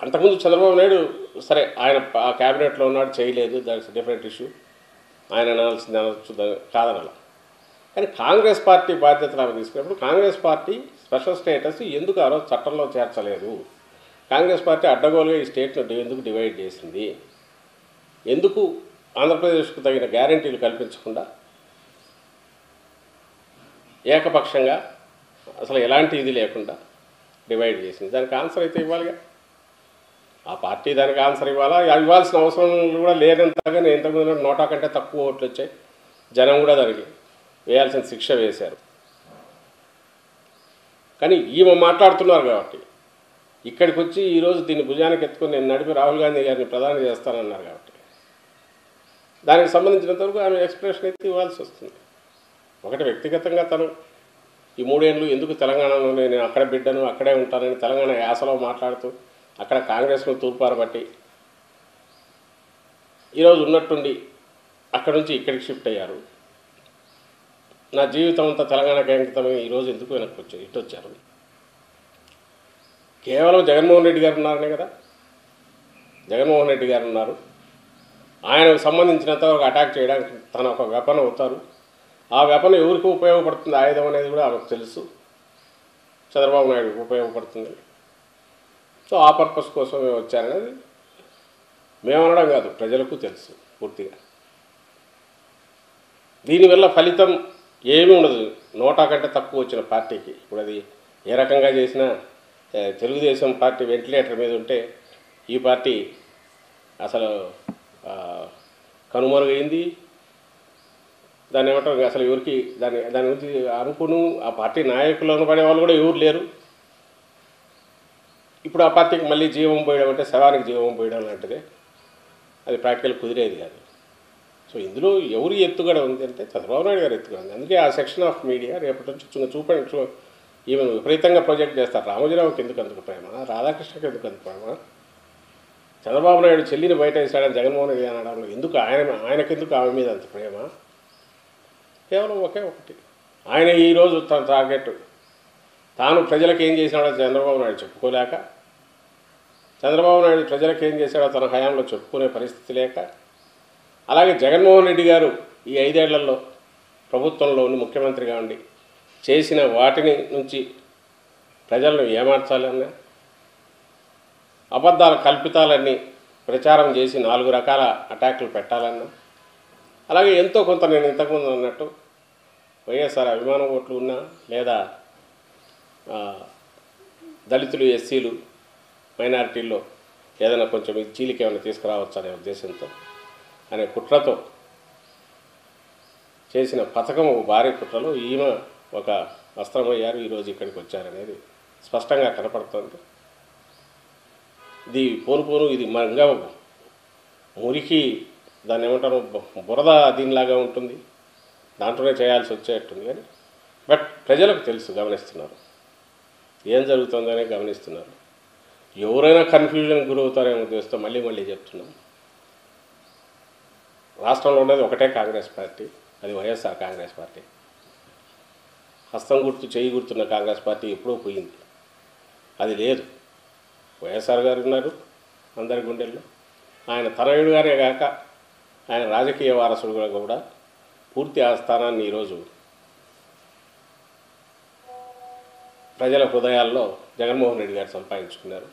అంతకుముందు చంద్రబాబు నాయుడు సరే ఆయన ఆ క్యాబినెట్లో ఉన్నాడు, చేయలేదు, దాట్స్ డిఫరెంట్ ఇష్యూ. ఆయన అనాల్సింది అనొచ్చు, కాదనాల. కానీ కాంగ్రెస్ పార్టీ బాధ్యతలు ఆమె తీసుకున్నప్పుడు కాంగ్రెస్ పార్టీ స్పెషల్ స్టేటస్ ఎందుకు ఆ రోజు చట్టంలో చేర్చలేదు? కాంగ్రెస్ పార్టీ అడ్డగోలుగా ఈ స్టేట్ను ఎందుకు డివైడ్ చేసింది? ఎందుకు ఆంధ్రప్రదేశ్కు తగిన గ్యారంటీలు కల్పించకుండా ఏకపక్షంగా అసలు ఎలాంటి ఇది లేకుండా డివైడ్ చేసింది? దానికి ఆన్సర్ అయితే ఇవ్వాలిగా. ఆ పార్టీ దానికి ఆన్సర్ ఇవ్వాలా? ఇవ్వాల్సిన అవసరం కూడా లేనంతగా నేను ఇంతకుముందు నోటా కంటే తక్కువ ఓట్లు వచ్చాయి, జనం కూడా దానికి వేయాల్సిన శిక్ష వేశారు. కానీ ఈమె మాట్లాడుతున్నారు కాబట్టి ఇక్కడికి వచ్చి ఈరోజు దీన్ని భుజానికి ఎత్తుకొని నేను నడిపి రాహుల్ గాంధీ గారిని ప్రధాని చేస్తానన్నారు కాబట్టి దానికి సంబంధించినంతవరకు ఆమె ఎక్స్ప్రెషన్ అయితే ఇవ్వాల్సి వస్తుంది. ఒకటి వ్యక్తిగతంగా తను ఈ 3 ఏళ్ళు ఎందుకు తెలంగాణలో నేను అక్కడ బిడ్డను అక్కడే ఉంటానని తెలంగాణ యాసలో మాట్లాడుతూ అక్కడ కాంగ్రెస్ను తూర్పారబట్టి ఈరోజు ఉన్నట్టుండి అక్కడి నుంచి ఇక్కడికి షిఫ్ట్ అయ్యారు. నా జీవితం అంతా తెలంగాణకి అంకితమై ఈరోజు ఎందుకు వెనక్కి వచ్చారు, ఇటు వచ్చారు? కేవలం జగన్మోహన్ రెడ్డి గారు ఉన్నారనే కదా. జగన్మోహన్ రెడ్డి గారు ఉన్నారు, ఆయనకు సంబంధించినంత ఒక అటాక్ చేయడానికి తన ఒక వెపన్ అవుతారు. ఆ వెపన్ ఎవరికి ఉపయోగపడుతుంది ఆయుధం అనేది కూడా ఆమెకు తెలుసు, చంద్రబాబు నాయుడుకి ఉపయోగపడుతుంది. సో ఆ పర్పస్ కోసమే వచ్చారనేది మేమనడం కాదు, ప్రజలకు తెలుసు పూర్తిగా. దీనివల్ల ఫలితం ఏమీ ఉండదు. నోటా కంటే తక్కువ వచ్చిన పార్టీకి ఇప్పుడు అది ఏ రకంగా చేసినా తెలుగుదేశం పార్టీ వెంటిలేటర్ మీద ఉంటే ఈ పార్టీ అసలు కనుమరుగైంది. దాన్ని ఏమంటారు, అసలు ఎవరికి దాని గురించి అనుకును ఆ పార్టీ నాయకులను పడే వాళ్ళు కూడా ఎవరు లేరు. ఇప్పుడు ఆ పార్టీకి మళ్ళీ జీవం పోయడం అంటే శవానికి జీవం పోయడం లాంటిదే, అది ప్రాక్టికల్ కుదిరేది కాదు. సో ఇందులో ఎవరి ఎత్తుగడ ఉంది అంటే చంద్రబాబు నాయుడు గారు ఎత్తుగడ ఉంది. అందుకే ఆ సెక్షన్ ఆఫ్ మీడియా రేపటి నుంచి చూపండి ఈమెను విపరీతంగా ప్రొజెక్ట్ చేస్తారు. రామోజీరావుకి ఎందుకు అందుకు ప్రేమ, రాధాకృష్ణకి ఎందుకు అందుకు ప్రేమ, చంద్రబాబు నాయుడు చెల్లిని బయట వేసాడని జగన్మోహన్ రెడ్డి అనడంలో ఎందుకు ఆయనకెందుకు ఆమె మీద అంత ప్రేమ? కేవలం ఒకే ఒకటి, ఆయన ఈరోజు తన టార్గెట్ తాను ప్రజలకు ఏం చేసినాడో చంద్రబాబు నాయుడు చెప్పుకోలేక, చంద్రబాబు నాయుడు ప్రజలకు ఏం చేశాడో తన హయాంలో చెప్పుకునే పరిస్థితి లేక, అలాగే జగన్మోహన్ రెడ్డి గారు ఈ 5 ఏళ్లలో ప్రభుత్వంలో ఉండి ముఖ్యమంత్రిగా ఉండి చేసిన వాటిని నుంచి ప్రజలను ఏమార్చాలన్నా, అబద్ధాల కల్పితాలన్నీ ప్రచారం చేసి 4 రకాల అటాక్లు పెట్టాలన్నా, అలాగే ఎంతో కొంత నేను ఇంతకుముందు అన్నట్టు వైఎస్ఆర్ అభిమాన ఓట్లు ఉన్నా లేదా దళితులు, ఎస్సీలు, మైనారిటీల్లో ఏదైనా కొంచెం చీలిక ఏమైనా తీసుకురావచ్చు అనే ఉద్దేశంతో అనే కుట్రతో చేసిన పథకం భారీ కుట్రలో ఈమె ఒక వస్త్రమయ్యారు, ఈరోజు ఇక్కడికి వచ్చారనేది స్పష్టంగా కనపడుతుంది. ఇది పోను ఇది ఇంకా మురికి దాన్ని ఏమంటారు బురద దీనిలాగా ఉంటుంది, దాంట్లోనే చేయాల్సి వచ్చేట్టుంది. కానీ బట్ ప్రజలకు తెలుసు, గమనిస్తున్నారు, ఏం జరుగుతుందనే గమనిస్తున్నారు. ఎవరైనా కన్ఫ్యూజన్ గురవుతారేమో ఉద్దేశంతో మళ్ళీ చెప్తున్నాం, రాష్ట్రంలో ఉన్నది ఒకటే కాంగ్రెస్ పార్టీ, అది వైఎస్ఆర్ కాంగ్రెస్ పార్టీ. హస్తం గుర్తు చేయి గుర్తున్న కాంగ్రెస్ పార్టీ ఎప్పుడూ పోయింది, అది లేదు. వైఎస్ఆర్ గారు ఉన్నారు అందరి గుండెల్లో, ఆయన తనయుడు గారే కాక ఆయన రాజకీయ వారసుడుగా కూడా పూర్తి ఆ స్థానాన్ని ఈరోజు ప్రజల హృదయాల్లో జగన్మోహన్ రెడ్డి గారు సంపాదించుకున్నారు.